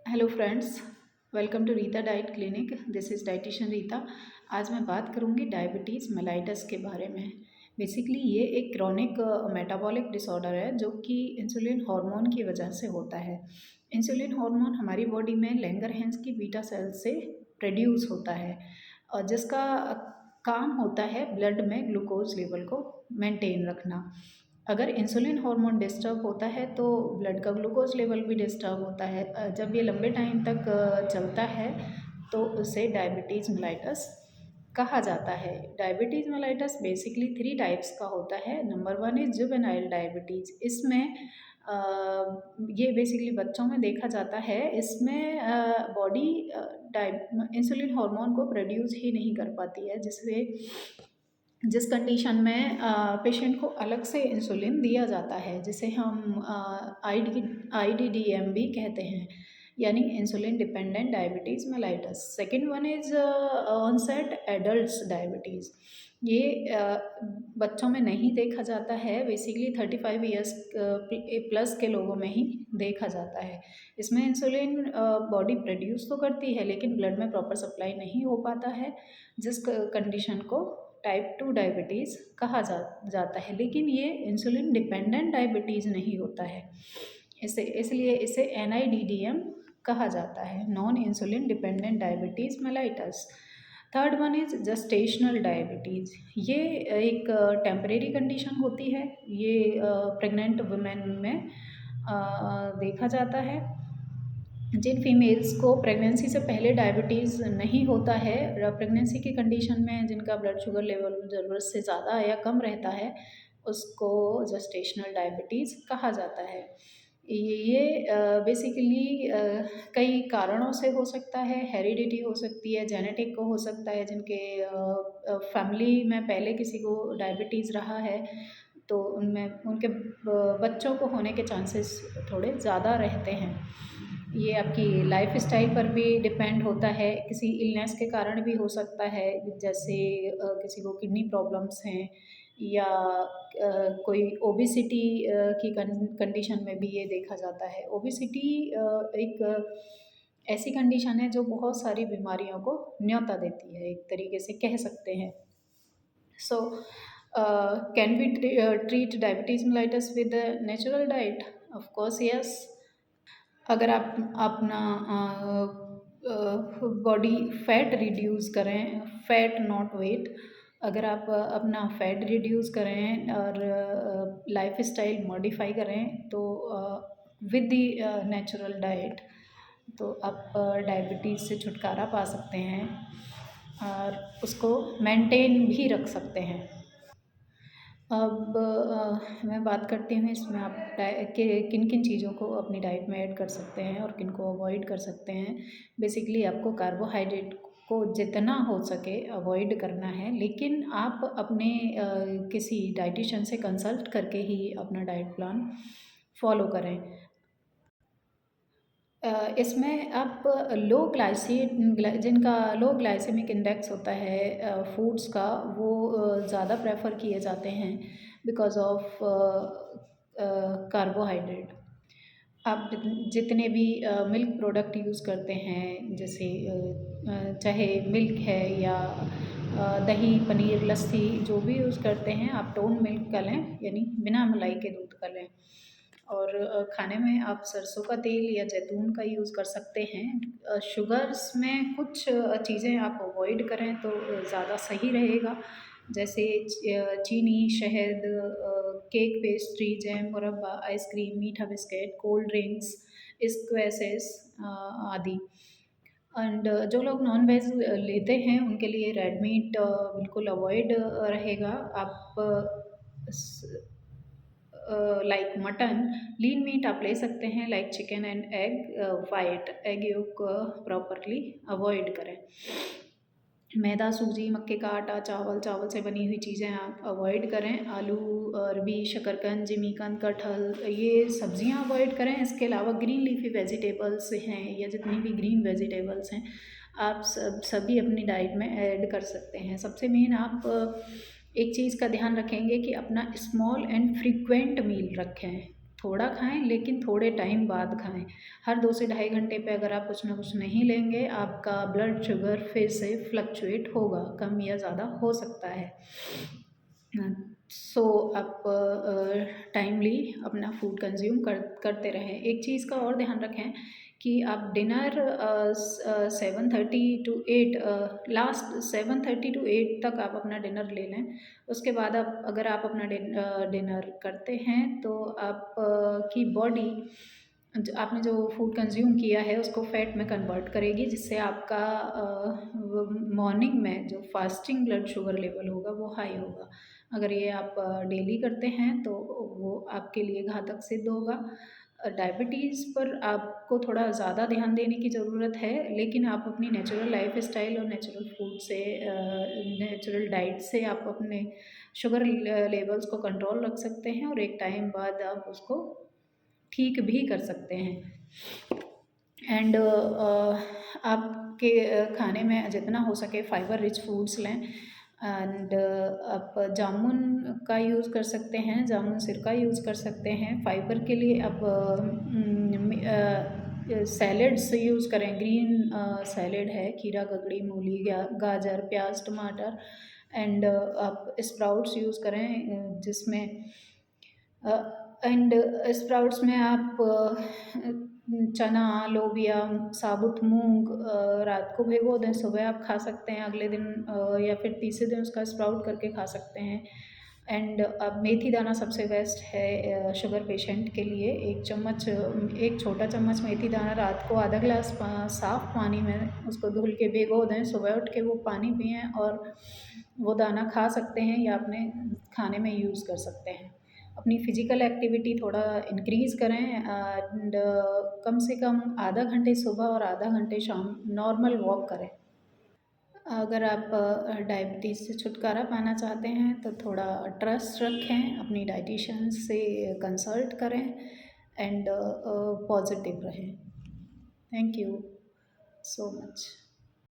Hello friends, welcome to Rita diet clinic. This is dietitian Rita. आज मैं बात करूंगी डायबिटीज़ मेलाइटस के बारे में। बेसिकली ये एक क्रॉनिक मेटाबॉलिक डिसऑर्डर है जो कि इंसुलिन हार्मोन की वजह से होता है। इंसुलिन हार्मोन हमारी बॉडी में लैंगरहैंस की बीटा सेल से प्रोड्यूस होता है और जिसका काम होता है ब्लड में ग्लूकोज लेवल को मेंटेन रखना। अगर इंसुलिन हार्मोन डिस्टर्ब होता है तो ब्लड का ग्लूकोज लेवल भी डिस्टर्ब होता है। जब ये लंबे टाइम तक चलता है तो उसे डायबिटीज़ मेलाइटस कहा जाता है। डायबिटीज़ मेलाइटस बेसिकली 3 टाइप्स का होता है। Number 1 is juvenile diabetes. इसमें ये बेसिकली बच्चों में देखा जाता है। इसमें बॉडी इंसुलिन हार्मोन को प्रोड्यूस ही नहीं कर पाती है, जिस कंडीशन में पेशेंट को अलग से इंसुलिन दिया जाता है, जिसे हम IDDM भी कहते हैं, यानी insulin dependent diabetes mellitus. Second one is onset adults diabetes. ये बच्चों में नहीं देखा जाता है। बेसिकली 35 ईयर्स प्लस के लोगों में ही देखा जाता है। इसमें इंसुलिन बॉडी प्रोड्यूस तो करती है लेकिन ब्लड में प्रॉपर सप्लाई नहीं हो पाता है, जिस कंडीशन को टाइप 2 डायबिटीज़ कहा जाता है। लेकिन ये इंसुलिन डिपेंडेंट डायबिटीज़ नहीं होता है, इसलिए इसे NIDDM कहा जाता है, non insulin dependent diabetes mellitus. Third one is gestational diabetes. ये एक टेम्परेरी कंडीशन होती है। ये प्रेग्नेंट वुमेन में देखा जाता है। जिन फीमेल्स को प्रेगनेंसी से पहले डायबिटीज़ नहीं होता है, प्रेगनेंसी की कंडीशन में जिनका ब्लड शुगर लेवल ज़रूरत से ज़्यादा या कम रहता है, उसको जेस्टेशनल डायबिटीज़ कहा जाता है। ये बेसिकली कई कारणों से हो सकता है। हेरिडिटी हो सकती है, जेनेटिक को हो सकता है, जिनके फैमिली में पहले किसी को डायबिटीज़ रहा है तो उनमें उनके बच्चों को होने के चांसेस थोड़े ज़्यादा रहते हैं। ये आपकी लाइफ़स्टाइल पर भी डिपेंड होता है। किसी इलनेस के कारण भी हो सकता है, जैसे किसी को किडनी प्रॉब्लम्स हैं या कोई ओबेसिटी की कंडीशन में भी ये देखा जाता है। ओबेसिटी एक ऐसी कंडीशन है जो बहुत सारी बीमारियों को न्योता देती है, एक तरीके से कह सकते हैं। So can we treat diabetes mellitus with natural diet? Of course yes. अगर आप अपना बॉडी फैट रिड्यूस करें, फैट नॉट वेट, अगर आप अपना फैट रिड्यूस करें और लाइफस्टाइल मॉडिफाई करें तो विद द नेचुरल डाइट तो आप डायबिटीज़ से छुटकारा पा सकते हैं और उसको मेंटेन भी रख सकते हैं। अब मैं बात करती हूँ इसमें आप किन किन चीज़ों को अपनी डाइट में ऐड कर सकते हैं और किन को अवॉइड कर सकते हैं। बेसिकली आपको कार्बोहाइड्रेट को जितना हो सके अवॉइड करना है, लेकिन आप अपने किसी डाइटिशियन से कंसल्ट करके ही अपना डाइट प्लान फॉलो करें। इसमें आप जिनका लो ग्लाइसेमिक इंडेक्स होता है फूड्स का, वो ज़्यादा प्रेफर किए जाते हैं बिकॉज़ ऑफ कार्बोहाइड्रेट। आप जितने भी मिल्क प्रोडक्ट यूज़ करते हैं, जैसे चाहे मिल्क है या दही, पनीर, लस्सी जो भी यूज़ करते हैं, आप टोन मिल्क का लें, यानी बिना मलाई के दूध का लें। और खाने में आप सरसों का तेल या जैतून का यूज़ कर सकते हैं। शुगर्स में कुछ चीज़ें आप अवॉइड करें तो ज़्यादा सही रहेगा, जैसे चीनी, शहद, केक, पेस्ट्री, जैम, मुरब्बा, आइसक्रीम, मीठा बिस्किट, कोल्ड ड्रिंक्स, स्क्वैशेस आदि। एंड जो लोग नॉन वेज लेते हैं उनके लिए रेड मीट बिल्कुल अवॉइड रहेगा। आप लाइक मटन, लीन मीट आप ले सकते हैं, like chicken and egg, white egg yolk properly avoid करें। मैदा, सूजी, मक्के का आटा, चावल से बनी हुई चीज़ें आप अवॉइड करें। आलू, अरबी, शकरकंद, जिमीकंद, कटहल, ये सब्जियां अवॉइड करें। इसके अलावा ग्रीन लीफी वेजिटेबल्स हैं या जितनी भी ग्रीन वेजिटेबल्स हैं, आप सभी अपनी डाइट में ऐड कर सकते हैं। सबसे मेन आप एक चीज़ का ध्यान रखेंगे कि अपना स्मॉल एंड फ्रीक्वेंट मील रखें। थोड़ा खाएं लेकिन थोड़े टाइम बाद खाएं। हर 2 से ढाई घंटे पे अगर आप कुछ ना कुछ नहीं लेंगे, आपका ब्लड शुगर फिर से फ्लक्चुएट होगा, कम या ज़्यादा हो सकता है। सो आप टाइमली अपना फूड कंज्यूम करते रहें। एक चीज़ का और ध्यान रखें कि आप डिनर 7:30 to 8, लास्ट 7:30 to 8 तक आप अपना डिनर ले लें। उसके बाद आप अगर आप अपना डिनर करते हैं तो आप की बॉडी आपने जो फूड कंज्यूम किया है उसको फैट में कन्वर्ट करेगी, जिससे आपका मॉर्निंग में जो फास्टिंग ब्लड शुगर लेवल होगा वो हाई होगा। अगर ये आप डेली करते हैं तो वो आपके लिए घातक सिद्ध होगा। डायबिटीज़ पर आपको थोड़ा ज़्यादा ध्यान देने की ज़रूरत है, लेकिन आप अपनी नेचुरल लाइफ स्टाइल और नेचुरल फूड से नेचुरल डाइट से आप अपने शुगर लेवल्स को कंट्रोल रख सकते हैं और एक टाइम बाद आप उसको ठीक भी कर सकते हैं। एंड आपके खाने में जितना हो सके फाइबर रिच फूड्स लें। एंड आप जामुन का यूज़ कर सकते हैं, जामुन सिरका यूज़ कर सकते हैं। फाइबर के लिए आप सैलेड्स यूज़ करें। ग्रीन सैलेड है, खीरा, ककड़ी, मूली, गाजर, प्याज, टमाटर। एंड आप स्प्राउट्स यूज़ करें जिसमें एंड स्प्राउट्स में आप चना, लोबिया, साबुत मूंग रात को भिगो दें, सुबह आप खा सकते हैं, अगले दिन या फिर तीसरे दिन उसका स्प्राउट करके खा सकते हैं। एंड अब मेथी दाना सबसे बेस्ट है शुगर पेशेंट के लिए। एक छोटा चम्मच मेथी दाना रात को आधा गिलास साफ़ पानी में उसको धुल के भिगो दें, सुबह उठ के वो पानी पिएं और वो दाना खा सकते हैं या अपने खाने में यूज़ कर सकते हैं। अपनी फ़िज़िकल एक्टिविटी थोड़ा इंक्रीज़ करें एंड कम से कम आधा घंटे सुबह और आधा घंटे शाम नॉर्मल वॉक करें। अगर आप डायबिटीज़ से छुटकारा पाना चाहते हैं तो थोड़ा ट्रस्ट रखें, अपनी डाइटिशियन से कंसल्ट करें एंड पॉजिटिव रहें। Thank you so much.